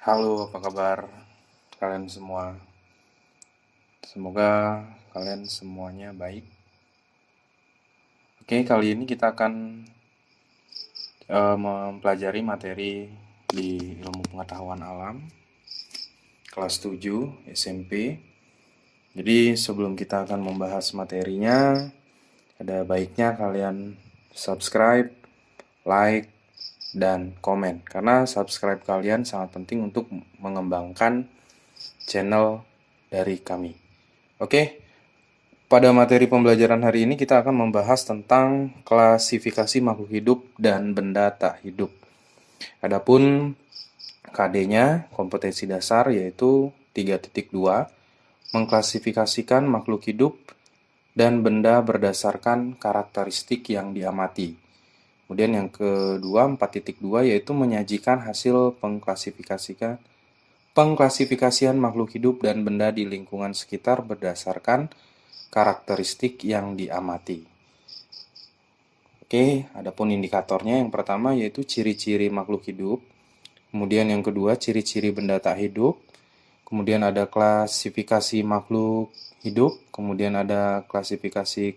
Halo, apa kabar kalian semua? Semoga kalian semuanya baik. Oke, kali ini kita akan mempelajari materi di ilmu pengetahuan alam kelas 7 SMP. Jadi sebelum kita akan membahas materinya, ada baiknya kalian subscribe, like, dan komen. Karena subscribe kalian sangat penting untuk mengembangkan channel dari kami. Oke, pada materi pembelajaran hari ini kita akan membahas tentang klasifikasi makhluk hidup dan benda tak hidup. Adapun KD-nya, kompetensi dasar, yaitu 3.2, mengklasifikasikan makhluk hidup dan benda berdasarkan karakteristik yang diamati. Kemudian yang kedua, 4.2, yaitu menyajikan hasil pengklasifikasian makhluk hidup dan benda di lingkungan sekitar berdasarkan karakteristik yang diamati. Oke, adapun indikatornya yang pertama yaitu ciri-ciri makhluk hidup. Kemudian yang kedua, ciri-ciri benda tak hidup. Kemudian ada klasifikasi makhluk hidup. Kemudian ada klasifikasi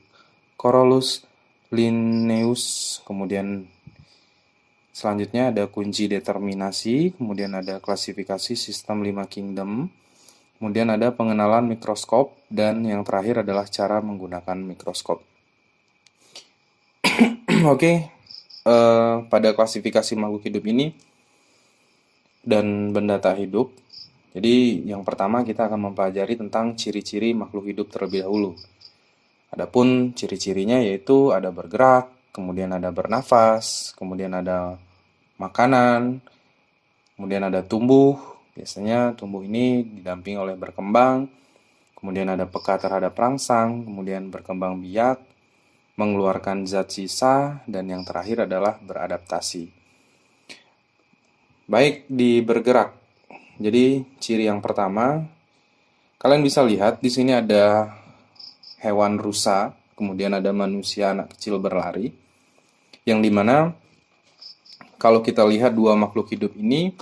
Corolus Linnaeus. Kemudian selanjutnya ada kunci determinasi. Kemudian ada klasifikasi sistem 5 kingdom. Kemudian ada pengenalan mikroskop. Dan yang terakhir adalah cara menggunakan mikroskop. Oke, pada klasifikasi makhluk hidup ini dan benda tak hidup. Jadi yang pertama kita akan mempelajari tentang ciri-ciri makhluk hidup terlebih dahulu. Adapun ciri-cirinya yaitu ada bergerak, kemudian ada bernafas, kemudian ada makanan, kemudian ada tumbuh. Biasanya tumbuh ini didampingi oleh berkembang, kemudian ada peka terhadap rangsang, kemudian berkembang biak, mengeluarkan zat sisa, dan yang terakhir adalah beradaptasi. Baik, di bergerak. Jadi ciri yang pertama, kalian bisa lihat di sini ada hewan rusa, kemudian ada manusia anak kecil berlari, yang dimana kalau kita lihat dua makhluk hidup ini,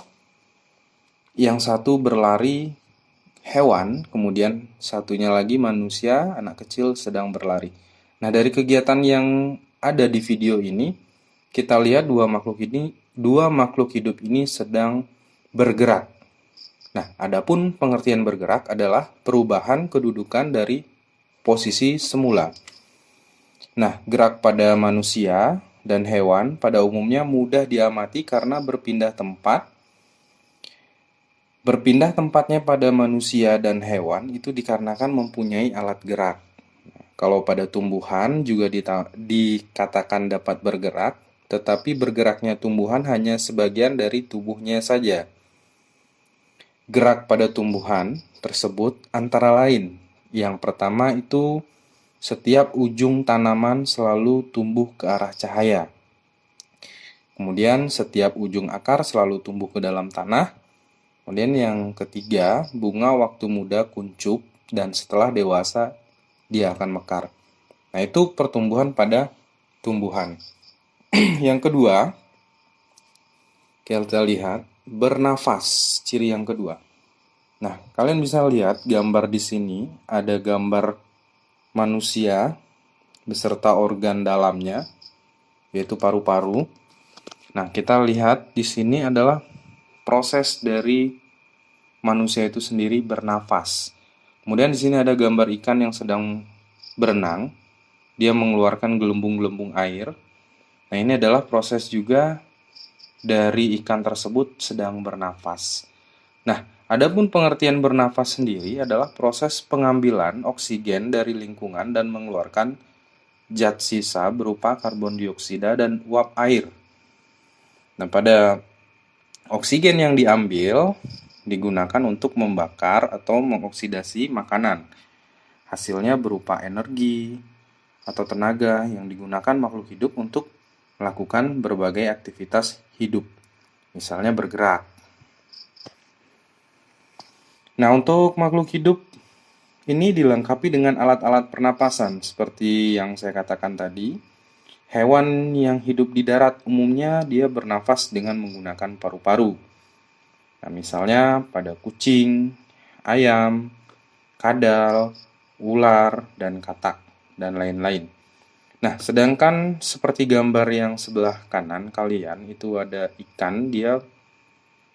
yang satu berlari hewan, kemudian satunya lagi manusia anak kecil sedang berlari. Nah, dari kegiatan yang ada di video ini, kita lihat dua makhluk hidup ini sedang bergerak. Nah, adapun pengertian bergerak adalah perubahan kedudukan dari posisi semula. Nah, gerak pada manusia dan hewan pada umumnya mudah diamati karena berpindah tempat. Berpindah tempatnya pada manusia dan hewan itu dikarenakan mempunyai alat gerak. Kalau pada tumbuhan juga dikatakan dapat bergerak, tetapi bergeraknya tumbuhan hanya sebagian dari tubuhnya saja. Gerak pada tumbuhan tersebut antara lain. Yang pertama itu setiap ujung tanaman selalu tumbuh ke arah cahaya. Kemudian setiap ujung akar selalu tumbuh ke dalam tanah. Kemudian yang ketiga, bunga waktu muda kuncup dan setelah dewasa dia akan mekar. Nah, itu pertumbuhan pada tumbuhan. Yang kedua, kita lihat bernafas, ciri yang kedua. Nah, kalian bisa lihat gambar di sini, ada gambar manusia beserta organ dalamnya, yaitu paru-paru. Nah, kita lihat di sini adalah proses dari manusia itu sendiri bernafas. Kemudian di sini ada gambar ikan yang sedang berenang. Dia mengeluarkan gelembung-gelembung air. Nah, ini adalah proses juga dari ikan tersebut sedang bernafas. Nah, adapun pengertian bernafas sendiri adalah proses pengambilan oksigen dari lingkungan dan mengeluarkan zat sisa berupa karbon dioksida dan uap air. Nah, pada oksigen yang diambil digunakan untuk membakar atau mengoksidasi makanan. Hasilnya berupa energi atau tenaga yang digunakan makhluk hidup untuk melakukan berbagai aktivitas hidup, misalnya bergerak. Nah, untuk makhluk hidup ini dilengkapi dengan alat-alat pernapasan seperti yang saya katakan tadi. Hewan yang hidup di darat umumnya dia bernafas dengan menggunakan paru-paru. Nah, misalnya pada kucing, ayam, kadal, ular, dan katak, dan lain-lain. Nah, sedangkan seperti gambar yang sebelah kanan kalian, itu ada ikan, dia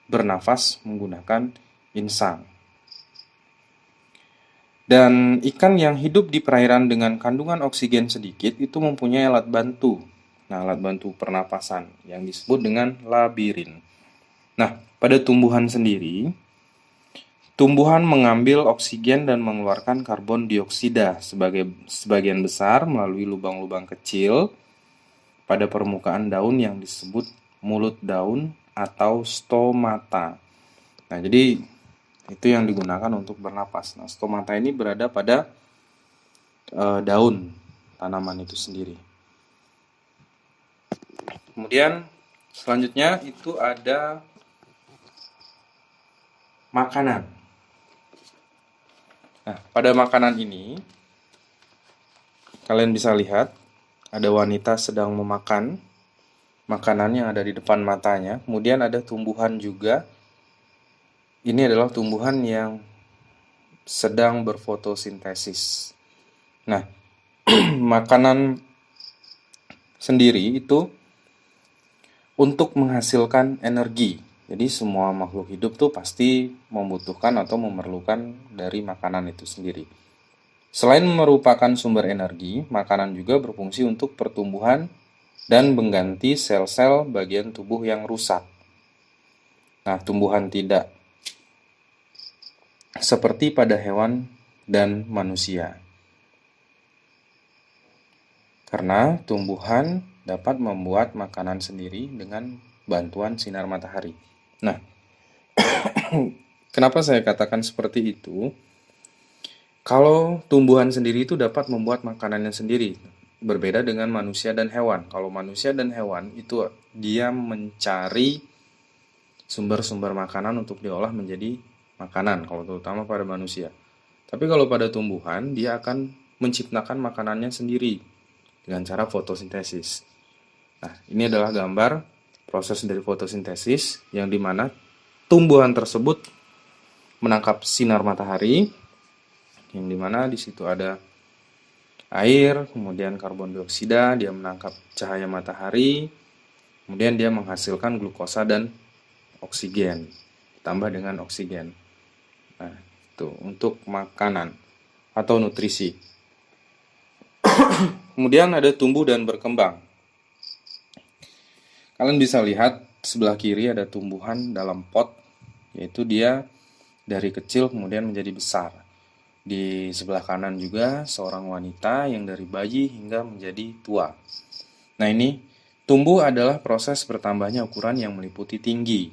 bernafas menggunakan insang. Dan ikan yang hidup di perairan dengan kandungan oksigen sedikit itu mempunyai alat bantu. Nah, alat bantu pernapasan yang disebut dengan labirin. Nah, pada tumbuhan sendiri, tumbuhan mengambil oksigen dan mengeluarkan karbon dioksida sebagian besar melalui lubang-lubang kecil pada permukaan daun yang disebut mulut daun atau stomata. Nah, jadi itu yang digunakan untuk bernapas. Nah, stomata ini berada pada daun tanaman itu sendiri. Kemudian selanjutnya itu ada makanan. Nah, pada makanan ini kalian bisa lihat ada wanita sedang memakan makanan yang ada di depan matanya. Kemudian ada tumbuhan juga. Ini adalah tumbuhan yang sedang berfotosintesis. Nah, makanan sendiri itu untuk menghasilkan energi. Jadi semua makhluk hidup tuh pasti membutuhkan atau memerlukan dari makanan itu sendiri. Selain merupakan sumber energi, makanan juga berfungsi untuk pertumbuhan dan mengganti sel-sel bagian tubuh yang rusak. Nah, tumbuhan tidak seperti pada hewan dan manusia. Karena tumbuhan dapat membuat makanan sendiri dengan bantuan sinar matahari. Nah, kenapa saya katakan seperti itu? Kalau tumbuhan sendiri itu dapat membuat makanannya sendiri, berbeda dengan manusia dan hewan. Kalau manusia dan hewan itu dia mencari sumber-sumber makanan untuk diolah menjadi makanan, kalau terutama pada manusia. Tapi kalau pada tumbuhan, dia akan menciptakan makanannya sendiri dengan cara fotosintesis. Nah, ini adalah gambar proses dari fotosintesis yang dimana tumbuhan tersebut menangkap sinar matahari, yang dimana di situ ada air, kemudian karbon dioksida, dia menangkap cahaya matahari, kemudian dia menghasilkan glukosa dan oksigen, ditambah dengan oksigen. Nah, itu untuk makanan atau nutrisi. Kemudian ada tumbuh dan berkembang. Kalian bisa lihat sebelah kiri ada tumbuhan dalam pot, yaitu dia dari kecil kemudian menjadi besar. Di sebelah kanan juga seorang wanita yang dari bayi hingga menjadi tua. Nah, ini tumbuh adalah proses bertambahnya ukuran yang meliputi tinggi,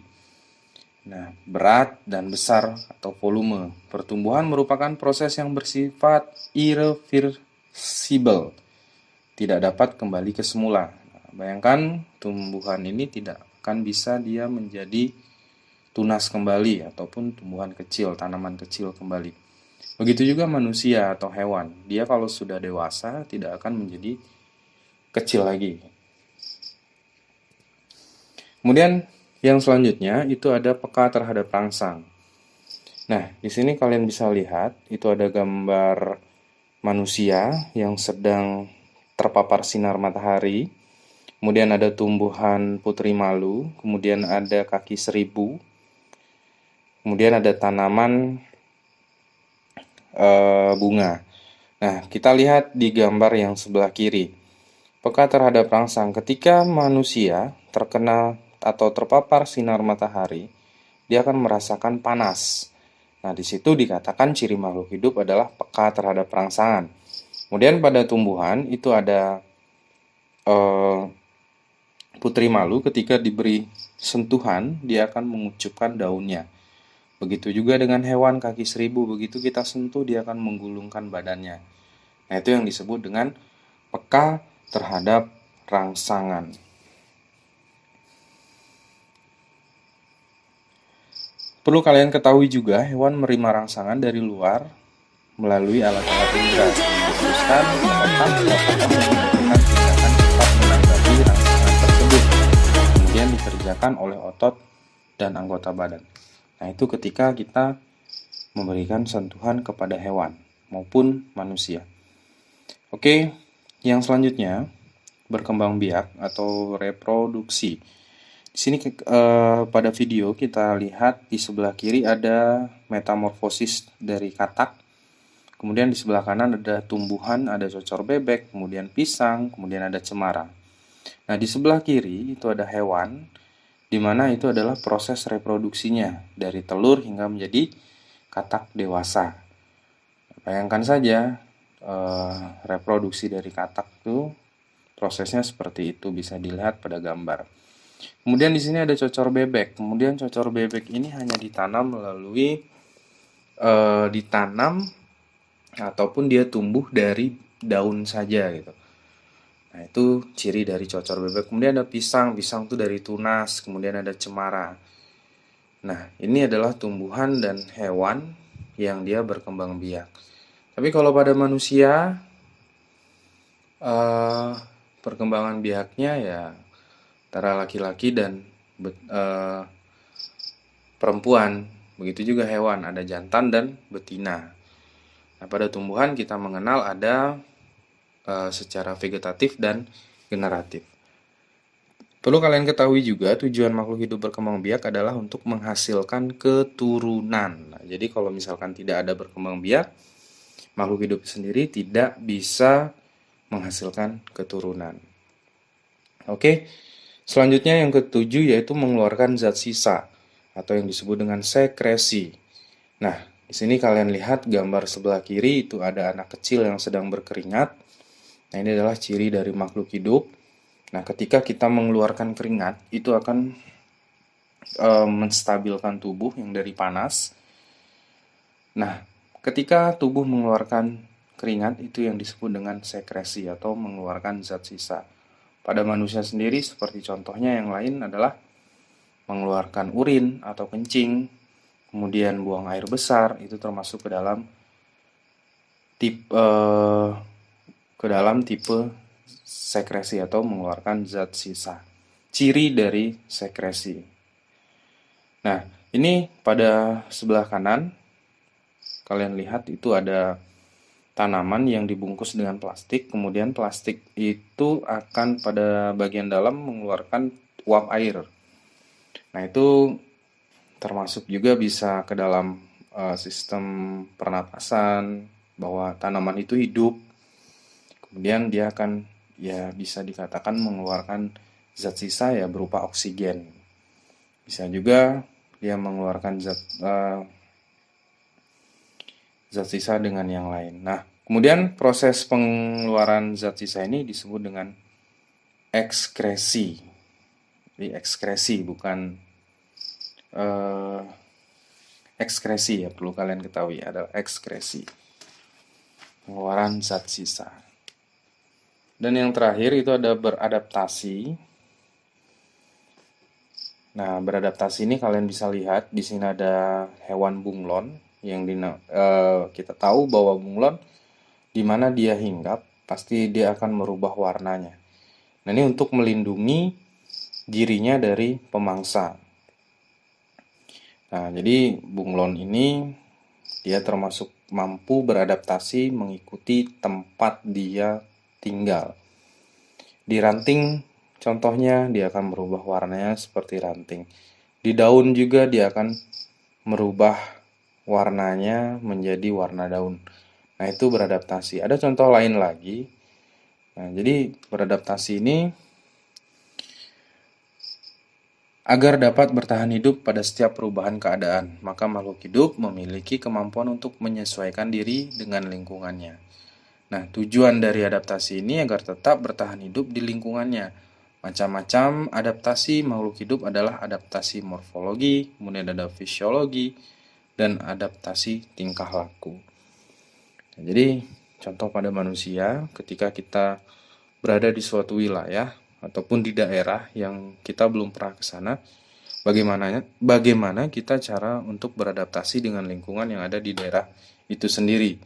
nah, berat dan besar atau volume. Pertumbuhan merupakan proses yang bersifat irreversible, tidak dapat kembali ke semula. Nah, bayangkan tumbuhan ini tidak akan bisa dia menjadi tunas kembali ataupun tumbuhan kecil, tanaman kecil kembali. Begitu juga manusia atau hewan, dia kalau sudah dewasa tidak akan menjadi kecil lagi. Kemudian yang selanjutnya itu ada peka terhadap rangsang. Nah, di sini kalian bisa lihat itu ada gambar manusia yang sedang terpapar sinar matahari. Kemudian ada tumbuhan putri malu, kemudian ada kaki seribu. Kemudian ada tanaman bunga. Nah, kita lihat di gambar yang sebelah kiri. Peka terhadap rangsang, ketika manusia terkena atau terpapar sinar matahari, dia akan merasakan panas. Nah, di situ dikatakan ciri makhluk hidup adalah peka terhadap rangsangan. Kemudian pada tumbuhan itu ada putri malu, ketika diberi sentuhan, dia akan mengucupkan daunnya. Begitu juga dengan hewan kaki seribu, begitu kita sentuh, dia akan menggulungkan badannya. Nah, itu yang disebut dengan peka terhadap rangsangan. Perlu kalian ketahui juga, hewan menerima rangsangan dari luar melalui alat-alat indera, memutuskan otak menggunakan tindakan cepat menanggapi rangsangan tersebut, kemudian dikerjakan oleh otot dan anggota badan. Nah, itu ketika kita memberikan sentuhan kepada hewan maupun manusia. Oke, yang selanjutnya berkembang biak atau reproduksi. Di sini pada video kita lihat di sebelah kiri ada metamorfosis dari katak. Kemudian di sebelah kanan ada tumbuhan, ada cocor bebek, kemudian pisang, kemudian ada cemara. Nah, di sebelah kiri itu ada hewan, di mana itu adalah proses reproduksinya dari telur hingga menjadi katak dewasa. Bayangkan saja reproduksi dari katak itu prosesnya seperti itu, bisa dilihat pada gambar. Kemudian di sini ada cocor bebek. Kemudian cocor bebek ini hanya ditanam melalui ditanam ataupun dia tumbuh dari daun saja gitu. Nah, itu ciri dari cocor bebek. Kemudian ada pisang. Pisang itu dari tunas. Kemudian ada cemara. Nah, ini adalah tumbuhan dan hewan yang dia berkembang biak. Tapi kalau pada manusia, perkembangan biaknya ya antara laki-laki dan perempuan. Begitu juga hewan, ada jantan dan betina. Nah, pada tumbuhan kita mengenal ada secara vegetatif dan generatif. Perlu kalian ketahui juga tujuan makhluk hidup berkembang biak adalah untuk menghasilkan keturunan. Nah, jadi kalau misalkan tidak ada berkembang biak, makhluk hidup sendiri tidak bisa menghasilkan keturunan. Oke, selanjutnya yang ketujuh yaitu mengeluarkan zat sisa atau yang disebut dengan sekresi. Nah, di sini kalian lihat gambar sebelah kiri itu ada anak kecil yang sedang berkeringat. Nah, ini adalah ciri dari makhluk hidup. Nah, ketika kita mengeluarkan keringat, itu akan menstabilkan tubuh yang dari panas. Nah, ketika tubuh mengeluarkan keringat, itu yang disebut dengan sekresi atau mengeluarkan zat sisa. Pada manusia sendiri, seperti contohnya yang lain adalah mengeluarkan urin atau kencing, kemudian buang air besar, itu termasuk ke dalam tipe sekresi atau mengeluarkan zat sisa. Ciri dari sekresi. Nah, ini pada sebelah kanan, kalian lihat itu ada tanaman yang dibungkus dengan plastik, kemudian plastik itu akan pada bagian dalam mengeluarkan uap air. Nah, itu termasuk juga bisa ke dalam sistem pernapasan, bahwa tanaman itu hidup. Kemudian dia akan ya bisa dikatakan mengeluarkan zat sisa ya berupa oksigen. Bisa juga dia mengeluarkan zat sisa dengan yang lain. Nah, kemudian proses pengeluaran zat sisa ini disebut dengan ekskresi. Jadi ekskresi bukan ekskresi ya, perlu kalian ketahui adalah ekskresi. Pengeluaran zat sisa. Dan yang terakhir itu ada beradaptasi. Nah, beradaptasi ini kalian bisa lihat di sini ada hewan bunglon yang kita tahu bahwa bunglon di mana dia hinggap pasti dia akan merubah warnanya. Nah, ini untuk melindungi dirinya dari pemangsa. Nah, jadi bunglon ini dia termasuk mampu beradaptasi mengikuti tempat dia tinggal. Di ranting contohnya dia akan merubah warnanya seperti ranting. Di daun juga dia akan merubah warnanya menjadi warna daun. Nah, itu beradaptasi. Ada contoh lain lagi. Nah, jadi beradaptasi ini agar dapat bertahan hidup pada setiap perubahan keadaan, maka makhluk hidup memiliki kemampuan untuk menyesuaikan diri dengan lingkungannya. Nah, tujuan dari adaptasi ini agar tetap bertahan hidup di lingkungannya. Macam-macam adaptasi makhluk hidup adalah adaptasi morfologi, kemudian ada fisiologi, dan adaptasi tingkah laku. Nah, jadi, contoh pada manusia, ketika kita berada di suatu wilayah ataupun di daerah yang kita belum pernah ke sana, bagaimana kita cara untuk beradaptasi dengan lingkungan yang ada di daerah itu sendiri.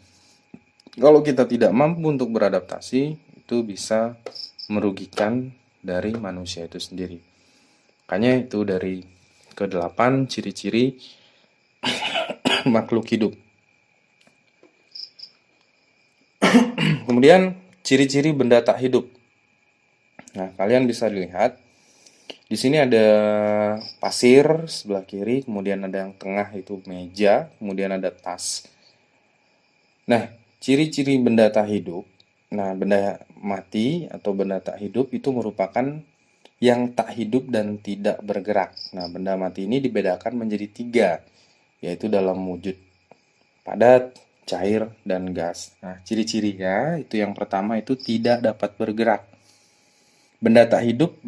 Kalau kita tidak mampu untuk beradaptasi, itu bisa merugikan dari manusia itu sendiri. Makanya itu dari ke-8 ciri-ciri makhluk hidup. Kemudian ciri-ciri benda tak hidup. Nah, kalian bisa lihat di sini ada pasir sebelah kiri, kemudian ada yang tengah itu meja, kemudian ada tas. Nah, ciri-ciri benda tak hidup. Nah, benda mati atau benda tak hidup itu merupakan yang tak hidup dan tidak bergerak. Nah, benda mati ini dibedakan menjadi 3, yaitu dalam wujud padat, cair, dan gas. Nah, ciri-cirinya itu yang pertama itu tidak dapat bergerak. Benda tak hidup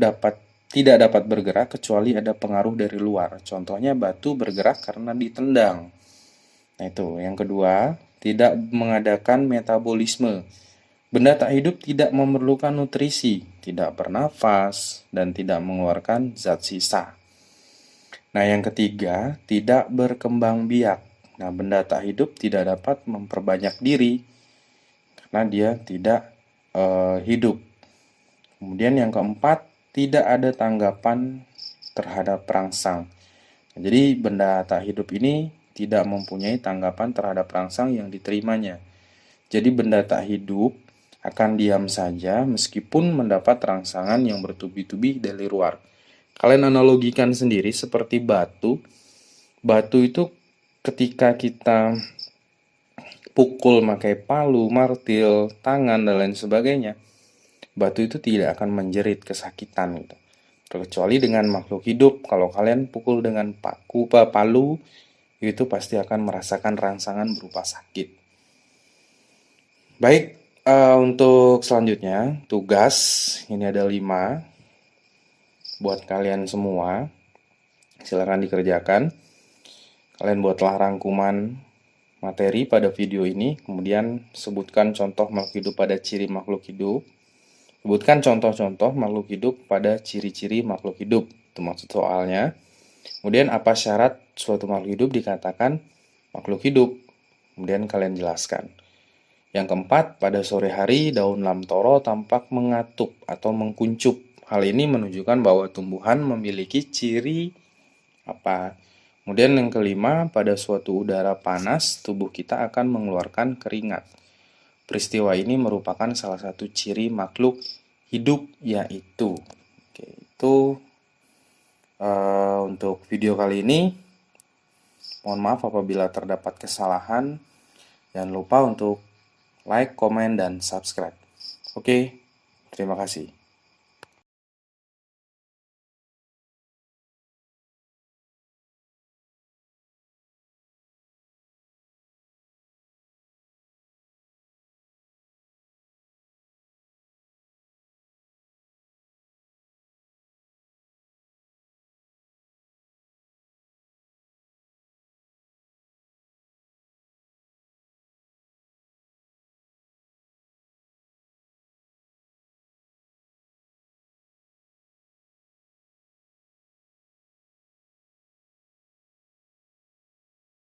tidak dapat bergerak kecuali ada pengaruh dari luar. Contohnya batu bergerak karena ditendang. Nah, itu. Yang kedua, tidak mengadakan metabolisme. Benda tak hidup tidak memerlukan nutrisi, tidak bernafas, dan tidak mengeluarkan zat sisa. Nah, yang ketiga, tidak berkembang biak. Nah, benda tak hidup tidak dapat memperbanyak diri karena dia tidak hidup. Kemudian yang keempat, tidak ada tanggapan terhadap perangsang. Nah, jadi benda tak hidup ini tidak mempunyai tanggapan terhadap perangsang yang diterimanya. Jadi benda tak hidup akan diam saja meskipun mendapat rangsangan yang bertubi-tubi dari luar. Kalian analogikan sendiri seperti batu. Batu itu ketika kita pukul pakai palu, martil, tangan, dan lain sebagainya, batu itu tidak akan menjerit kesakitan gitu. Kecuali dengan makhluk hidup, kalau kalian pukul dengan palu, itu pasti akan merasakan rangsangan berupa sakit. Baik, untuk selanjutnya, tugas, ini ada 5 buat kalian semua. Silakan dikerjakan. Kalian buatlah rangkuman materi pada video ini, kemudian sebutkan contoh makhluk hidup pada ciri makhluk hidup. Sebutkan contoh-contoh makhluk hidup pada ciri-ciri makhluk hidup. Itu maksud soalnya. Kemudian apa syarat suatu makhluk hidup dikatakan makhluk hidup? Kemudian kalian jelaskan. Yang keempat, pada sore hari daun lamtoro tampak mengatup atau mengkuncup. Hal ini menunjukkan bahwa tumbuhan memiliki ciri apa? Kemudian yang kelima, pada suatu udara panas, tubuh kita akan mengeluarkan keringat. Peristiwa ini merupakan salah satu ciri makhluk hidup, yaitu. Oke, itu untuk video kali ini. Mohon maaf apabila terdapat kesalahan. Jangan lupa untuk like, komen, dan subscribe. Oke, terima kasih.